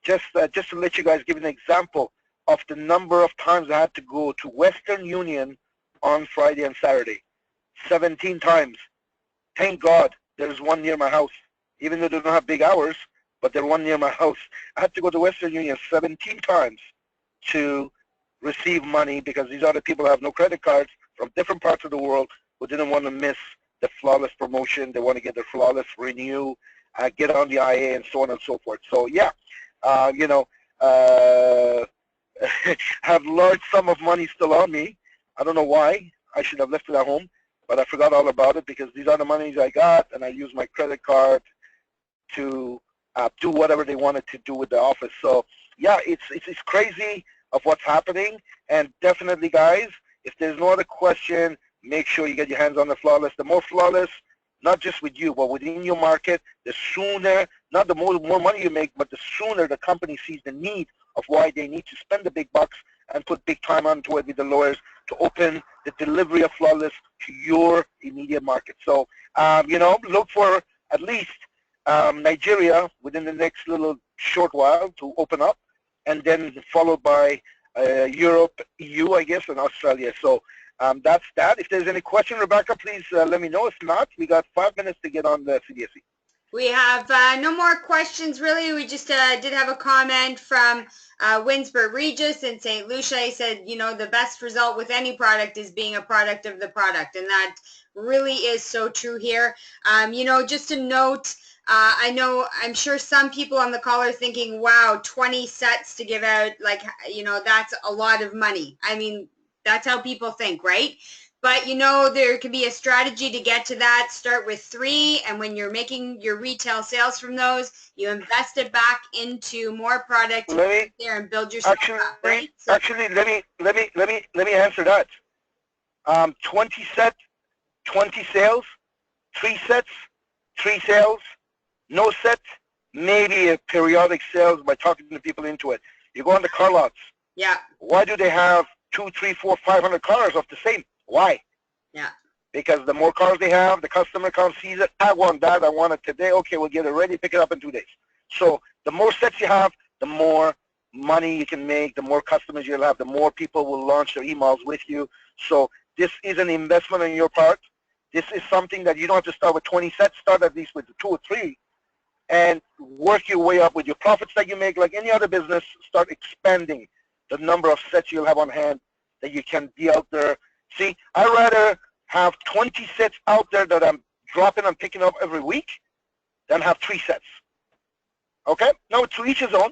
just to let you guys give an example of the number of times I had to go to Western Union on Friday and Saturday. 17 times. Thank God there's one near my house. Even though they don't have big hours, but there's one near my house. I had to go to Western Union 17 times to receive money, because these other people have no credit cards from different parts of the world who didn't want to miss the flawless promotion. They want to get the flawless renew, get on the IA, and so on and so forth. So yeah, have large sum of money still on me. I don't know why. I should have left it at home, but I forgot all about it, because these are the monies I got, and I used my credit card to do whatever they wanted to do with the office. So yeah, it's crazy of what's happening. And definitely, guys, if there's no other question, make sure you get your hands on the flawless. The more flawless, not just with you, but within your market, the sooner, not the more money you make, but the sooner the company sees the need of why they need to spend the big bucks and put big time onto it with the lawyers to open the delivery of Flawless to your immediate market. So, you know, look for at least Nigeria within the next little short while to open up, and then followed by Europe, EU, I guess, and Australia. So that's that. If there's any question, Rebecca, please let me know. If not, we got 5 minutes to get on the CDSE. We have no more questions, really. We just did have a comment from Winsbert Regis in St. Lucia. He said, you know, the best result with any product is being a product of the product. And that really is so true here. You know, just a note, I'm sure some people on the call are thinking, wow, 20 sets to give out, like, you know, that's a lot of money. I mean, that's how people think, right? But, you know, there could be a strategy to get to that. Start with 3, and when you're making your retail sales from those, you invest it back into more product there and build yourself up, right? So, actually, let me answer that. 20 sets, 20 sales, 3 sets, 3 sales, no set, maybe a periodic sales by talking to people into it. You go on the car lots. Yeah. Why do they have 2, 3, 4, 500 cars of the same? Why? Yeah. Because the more cars they have, the customer comes, sees it, I want that, I want it today, okay, we'll get it ready, pick it up in 2 days. So the more sets you have, the more money you can make, the more customers you'll have, the more people will launch their emails with you. So this is an investment on your part. This is something that you don't have to start with 20 sets, start at least with 2 or 3, and work your way up with your profits that you make. Like any other business, start expanding the number of sets you'll have on hand that you can be out there. See, I'd rather have 20 sets out there that I'm dropping and picking up every week than have 3 sets. Okay? Now, to each his own.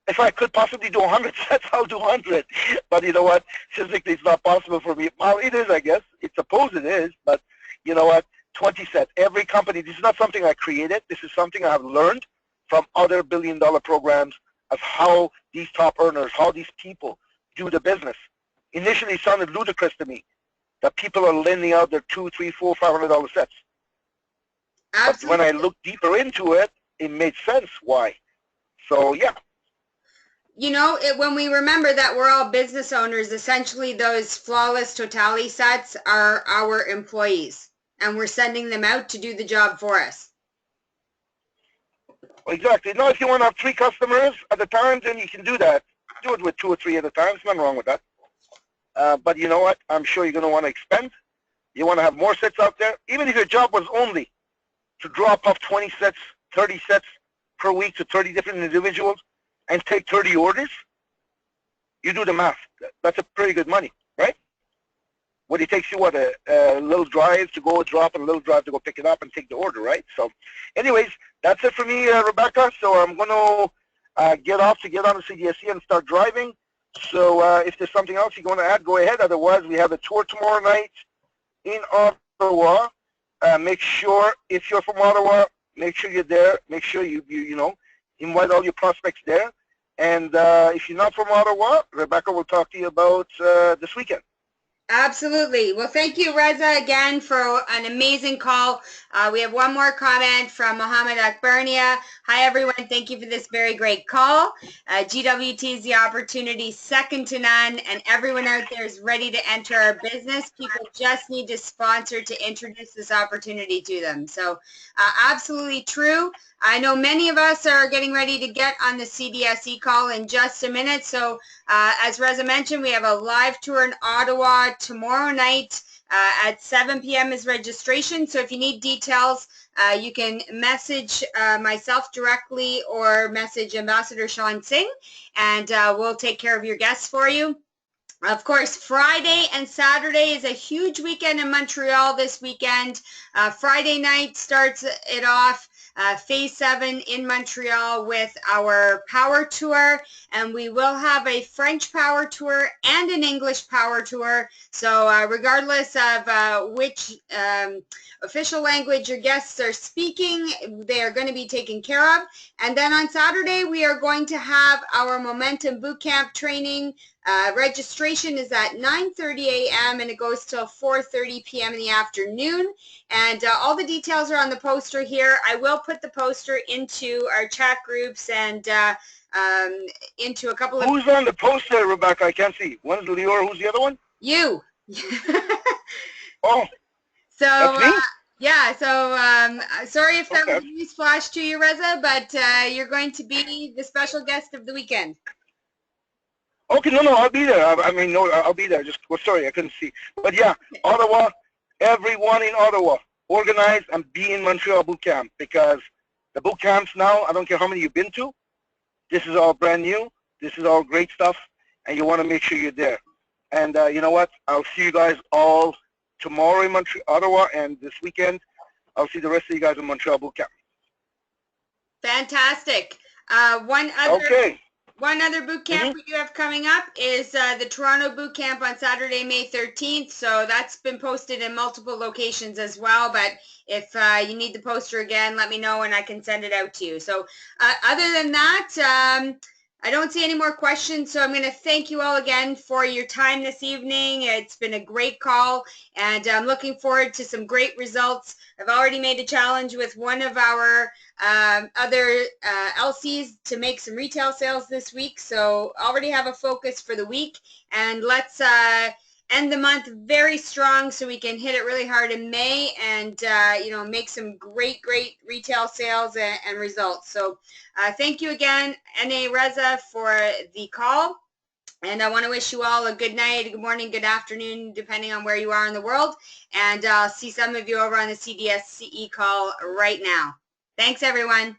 If I could possibly do 100 sets, I'll do 100. But you know what? Physically, it's not possible for me. Well, it is, I guess. It's supposed it is. But you know what? 20 sets. Every company, this is not something I created. This is something I have learned from other billion-dollar programs of how these top earners, how these people do the business. Initially, it sounded ludicrous to me that people are lending out their $200, $300, $400, $500 sets. Absolutely. But when I looked deeper into it, it made sense why. So, yeah. You know, when we remember that we're all business owners, essentially those Flawless Totality sets are our employees, and we're sending them out to do the job for us. Exactly. Now, if you want to have 3 customers at a time, then you can do that. Do it with 2 or 3 at a time. There's nothing wrong with that. But you know what? I'm sure you're going to want to expand. You want to have more sets out there. Even if your job was only to drop off 20 sets, 30 sets per week to 30 different individuals and take 30 orders, you do the math. That's a pretty good money, right? What it takes you, what, a little drive to go drop and a little drive to go pick it up and take the order, right? So anyways, that's it for me, Rebecca. So I'm going to get off to get on the CDSE and start driving. So if there's something else you want to add, go ahead. Otherwise, we have a tour tomorrow night in Ottawa. Make sure, if you're from Ottawa, make sure you're there. Make sure you know, invite all your prospects there. And if you're not from Ottawa, Rebecca will talk to you about this weekend. Absolutely. Well, thank you, Reza, again for an amazing call. We have one more comment from Mohammed Akbarnia. Hi, everyone. Thank you for this very great call. GWT is the opportunity second to none, and everyone out there is ready to enter our business. People just need to sponsor to introduce this opportunity to them. So absolutely true. I know many of us are getting ready to get on the CDSE call in just a minute. So as Reza mentioned, we have a live tour in Ottawa tomorrow night at 7 p.m. is registration. So if you need details, you can message myself directly or message Ambassador Sean Singh, and we'll take care of your guests for you. Of course, Friday and Saturday is a huge weekend in Montreal this weekend. Friday night starts it off. Phase 7 in Montreal with our power tour, and we will have a French power tour and an English power tour. So regardless of which official language your guests are speaking, they are going to be taken care of. And then on Saturday, we are going to have our Momentum Bootcamp training. Registration is at 9:30 a.m. and it goes till 4:30 p.m. in the afternoon. And all the details are on the poster here. I will put the poster into our chat groups and into a couple of... Who's on the poster, Rebecca? I can't see. One's Lior. Who's the other one? You. Oh, so, that's me? yeah, so sorry if that Okay. was news flash to you, Reza, but you're going to be the special guest of the weekend. Okay, no, I'll be there. I mean, no, I'll be there. Just, well, sorry, I couldn't see. But yeah, Ottawa, everyone in Ottawa, organize and be in Montreal boot camp, because the boot camps now, I don't care how many you've been to, this is all brand new. This is all great stuff, and you want to make sure you're there. And you know what? I'll see you guys all tomorrow in Ottawa, and this weekend, I'll see the rest of you guys in Montreal boot camp. Fantastic. One other boot camp we do have coming up is the Toronto boot camp on Saturday, May 13th. So that's been posted in multiple locations as well. But if you need the poster again, let me know and I can send it out to you. So other than that, I don't see any more questions. So I'm going to thank you all again for your time this evening. It's been a great call, and I'm looking forward to some great results. I've already made a challenge with one of our other LCs to make some retail sales this week. So already have a focus for the week, and let's end the month very strong so we can hit it really hard in May and you know, make some great retail sales and results. So thank you again, N.A. Reza, for the call. And I want to wish you all a good night, good morning, good afternoon, depending on where you are in the world. And I'll see some of you over on the CDSCE call right now. Thanks, everyone.